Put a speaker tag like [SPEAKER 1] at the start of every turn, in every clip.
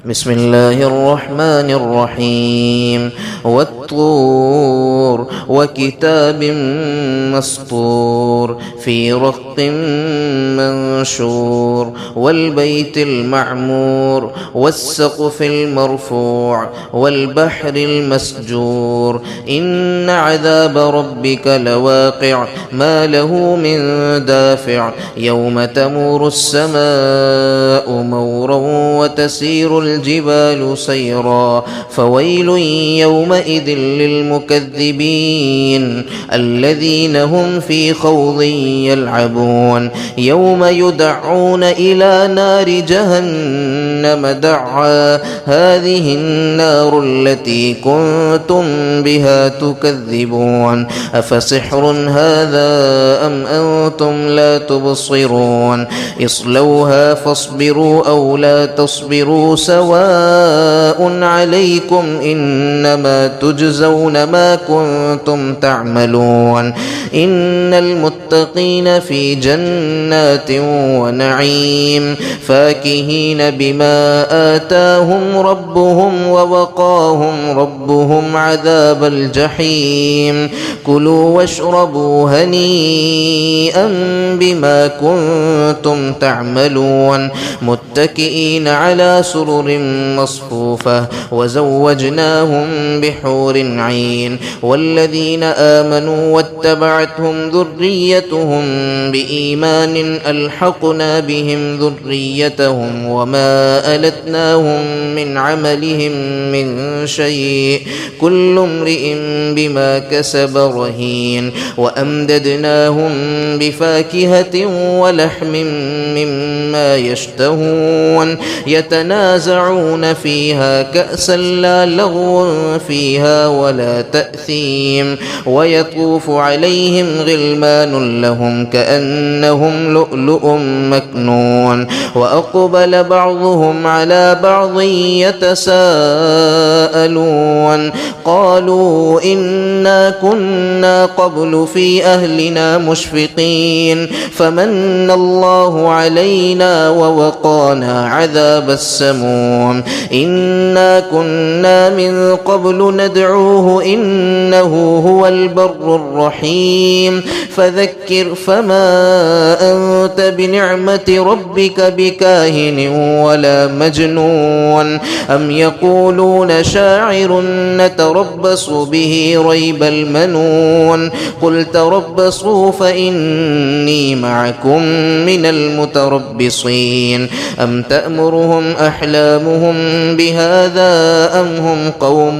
[SPEAKER 1] بسم الله الرحمن الرحيم والطور وكتاب مسطور في رق منشور والبيت المعمور والسقف المرفوع والبحر المسجور إن عذاب ربك لواقع ما له من دافع يوم تمور السماء مورا وتسير الجبال سيرا فويل يومئذ للمكذبين الذين هم في خوض يلعبون يوم يدعون إلى نار جهنم دعا هذه النار التي كنتم بها تكذبون أفسحر هذا أم أنتم لا تبصرون اصلوها فاصبروا أو لا تصبروا سواء عليكم إنما تجزون ما كنتم تعملون إن المتقين في جنات ونعيم فاكهين بما آتاهم ربهم ووقاهم ربهم عذاب الجحيم كلوا واشربوا هنيئا بما كنتم تعملون متكئين على سرر مصفوفة وزوجناهم بحور عين والذين آمنوا واتبعتهم ذريتهم بإيمان ألحقنا بهم ذريتهم وما ألتناهم من عملهم من شيء كل امرئ بما كسب رهين وأمددناهم بفاكهة ولحم مما يشتهون يتنازعون فيها كأسا لا لغو فيها ولا تأثيم ويطوف عليهم غلمان لهم كأنهم لؤلؤ مكنون وأقبل بعضهم على بعض يتساءلون قالوا إنا كنا قبل في أهلنا مشفقين فمن الله علينا ووقانا عذاب السموم إنا كنا من قبل ندعوه إنه هو البر الرحيم فذكر فما أنت بنعمة ربك بكاهن ولا مجنون أم يقولون شاعر نتربص به ريب المنون قل تربصوا فإني معكم من المتربصين أم تأمرهم أحلامهم بهذا أم هم قوم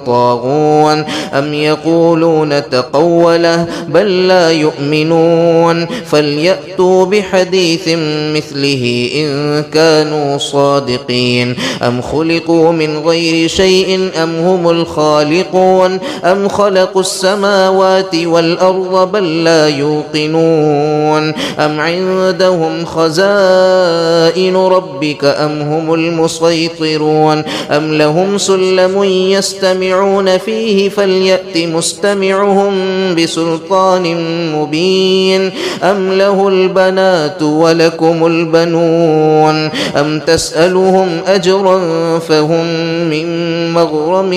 [SPEAKER 1] طاغون أم يقولون تقوله بل لا يؤمنون فليأتوا بحديث مثله إن كانوا صادقين أم خلقوا من غير شيء أم هم الخالقون أم خلقوا السماوات والأرض بل لا يوقنون أم عندهم خزائن ربك أم هم المسيطرون أم لهم سلم يستمعون فيه فليأت مستمعهم بسلطان مبين أم له البنات ولكم البنون أم تسألهم أجرا فهم من مغرم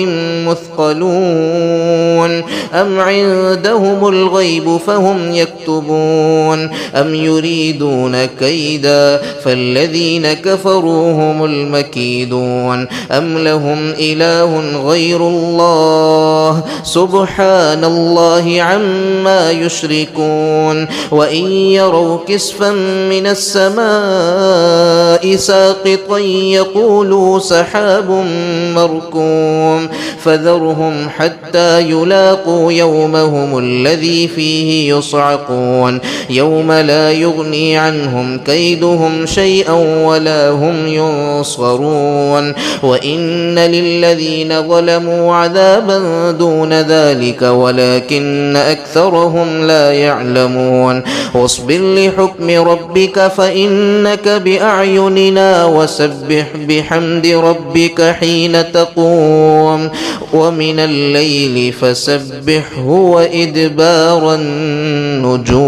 [SPEAKER 1] مثقلون أم عندهم الغيب فهم يكتبون أم يريدون كيدا فالذين كفروا هم المكيدون أم لهم إله غير الله سبحان الله عما يشركون وإن يروا كسفا من السماء ساقطا يقولوا سحاب مركوم فذرهم حتى يلاقوا يومهم الذي فيه يصعقون يوم لا يغني عنهم كيدهم شيئا ولا هم ينصرون وإن للذين ظلموا عذابا دون ذلك ولكن أكثرهم لا يعلمون واصبر لحكم ربك فإنك بأعيننا وسبح بحمد ربك حين تقوم ومن الليل فسبحه وإدبار النجوم